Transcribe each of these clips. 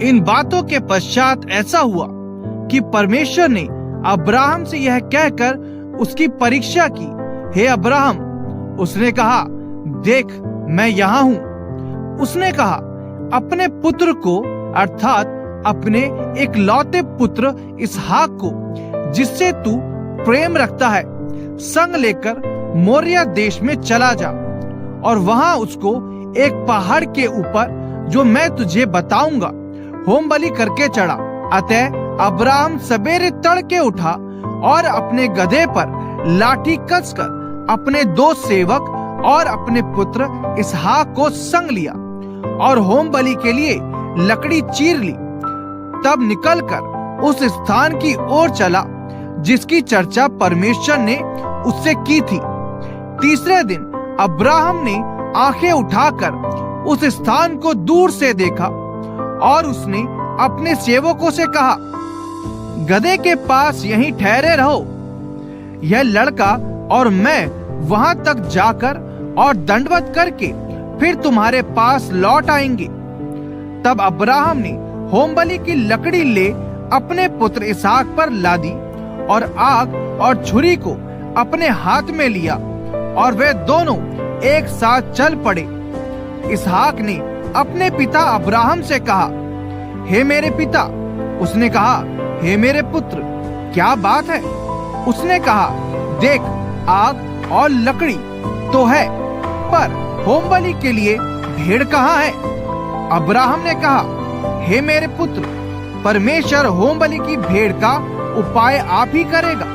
इन बातों के पश्चात ऐसा हुआ कि परमेश्वर ने अब्राहम से यह कहकर उसकी परीक्षा की, हे अब्राहम। उसने कहा, देख मैं यहाँ हूँ। उसने कहा, अपने पुत्र को अर्थात अपने इकलौते पुत्र इसहाक को, जिससे तू प्रेम रखता है, संग लेकर मोरिया देश में चला जा और वहां उसको एक पहाड़ के ऊपर, जो मैं तुझे बताऊंगा, होम बलि करके चढ़ा। अतः अब्राहम सवेरे तड़के उठा और अपने गधे पर लाठी कसकर अपने 2 सेवक और अपने पुत्र इसहाक को संग लिया और होम बलि के लिए लकड़ी चीर ली। तब निकलकर उस स्थान की ओर चला जिसकी चर्चा परमेश्वर ने उससे की थी। तीसरे दिन अब्राहम ने आंखें उठाकर उस स्थान को दूर से देखा और उसने अपने सेवकों से कहा, गधे के पास यहीं ठहरे रहो, यह लड़का और मैं वहां तक जाकर और दंडवत करके फिर तुम्हारे पास लौट आएंगे। तब अब्राहम ने होमबलि की लकड़ी ले अपने पुत्र इसहाक पर लादी और आग और छुरी को अपने हाथ में लिया और वे दोनों एक साथ चल पड़े। इसहाक ने अपने पिता अब्राहम से कहा, हे मेरे पिता। उसने कहा, हे मेरे पुत्र, क्या बात है? उसने कहा, देख आग और लकड़ी तो है, पर होमबलि के लिए भेड़ कहाँ है? अब्राहम ने कहा, हे मेरे पुत्र, परमेश्वर होमबलि की भेड़ का उपाय आप ही करेगा।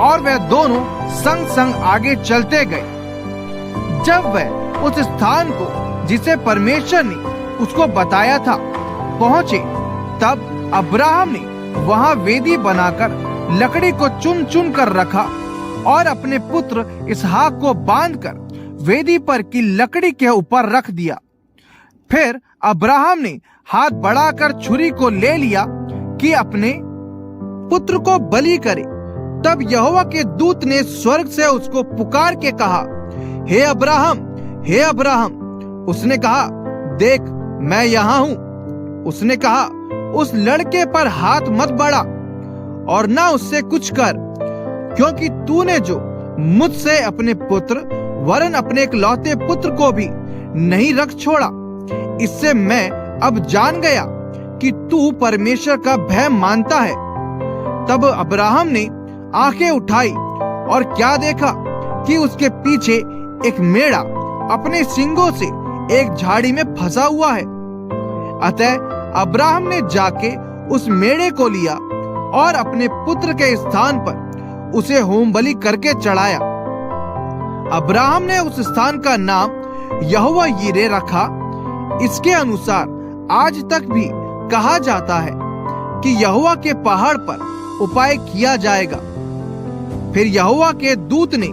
और वे दोनों संग संग आगे चलते गए। जब वह उस स्थान को जिसे परमेश्वर ने उसको बताया था पहुंचे, तब अब्राहम ने वहां वेदी बनाकर लकड़ी को चुन चुन कर रखा और अपने पुत्र इसहाक को बांधकर वेदी पर की लकड़ी के ऊपर रख दिया। फिर अब्राहम ने हाथ बढ़ाकर छुरी को ले लिया कि अपने पुत्र को बलि करे। तब यहोवा के दूत ने स्वर्ग से उसको पुकार के कहा, हे अब्राहम, हे अब्राहम। उसने कहा, देख मैं यहाँ हूँ। उसने कहा, उस लड़के पर हाथ मत बढ़ा और ना उससे कुछ कर, क्योंकि तूने जो मुझसे अपने पुत्र वरन अपने इकलौते पुत्र को भी नहीं रख छोड़ा। इससे मैं अब जान गया कि तू परमेश्वर का भय मानता है। तब अब्राहम ने आंखें उठाई और क्या देखा कि उसके पीछे एक मेढ़ा अपने सींगों से एक झाड़ी में फंसा हुआ है। अतः अब्राहम ने जाके उस मेढ़े को लिया और अपने पुत्र के स्थान पर उसे होमबलि करके चढ़ाया। अब्राहम ने उस स्थान का नाम यहोवा यीरे रखा। इसके अनुसार आज तक भी कहा जाता है कि यहोवा के पहाड़ पर उपाय किया जाएगा। फिर यहोवा के दूत ने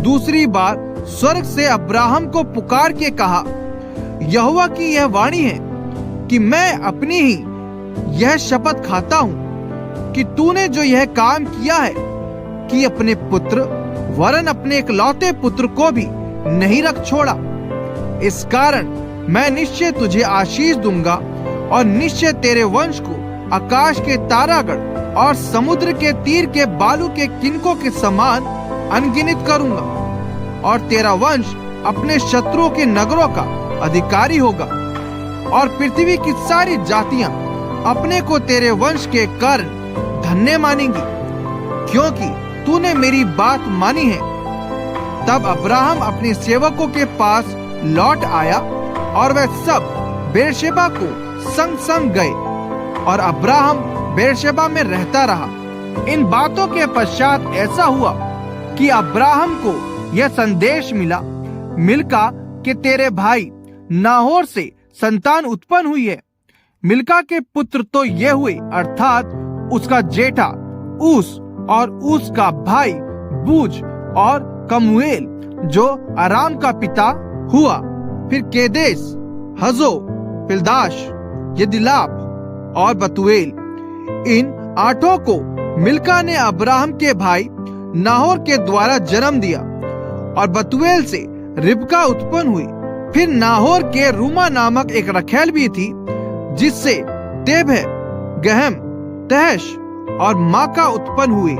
दूसरी बार स्वर्ग से अब्राहम को पुकार के कहा, यहोवा की यह वाणी है कि मैं अपनी ही यह शपथ खाता हूँ कि तूने जो यह काम किया है कि अपने पुत्र वरन अपने इकलौते पुत्र को भी नहीं रख छोड़ा, इस कारण मैं निश्चय तुझे आशीष दूंगा और निश्चय तेरे वंश को आकाश के तारागण और समुद्र के तीर के बालू के किनकों के समान अनगिनत करूंगा और तेरा वंश अपने शत्रुओं के नगरों का अधिकारी होगा और पृथ्वी की सारी जातियां अपने को तेरे वंश के कारण धन्य मानेंगी, क्योंकि तूने मेरी बात मानी है। तब अब्राहम अपने सेवकों के पास लौट आया और वे सब बेरशेबा को संग संग गए और अब्राहम बेरशेबा में रहता रहा। इन बातों के पश्चात ऐसा हुआ कि अब्राहम को यह संदेश मिला, मिल्का के तेरे भाई नाहोर से संतान उत्पन्न हुई है। मिल्का के पुत्र तो ये हुए, अर्थात उसका जेठा ऊस और ऊस का भाई बूज और कमुएल जो अराम का पिता हुआ। फिर केदेश, हजो, पिलदाश, यदिलाप और बतुएल, इन 8 को मिल्का ने अब्राहम के भाई नाहोर के द्वारा जन्म दिया और बतुएल से रिबका उत्पन्न हुई। फिर नाहोर के रूमा नामक एक रखेल भी थी, जिससे तेबह, गहम, तहश और माका उत्पन्न हुए।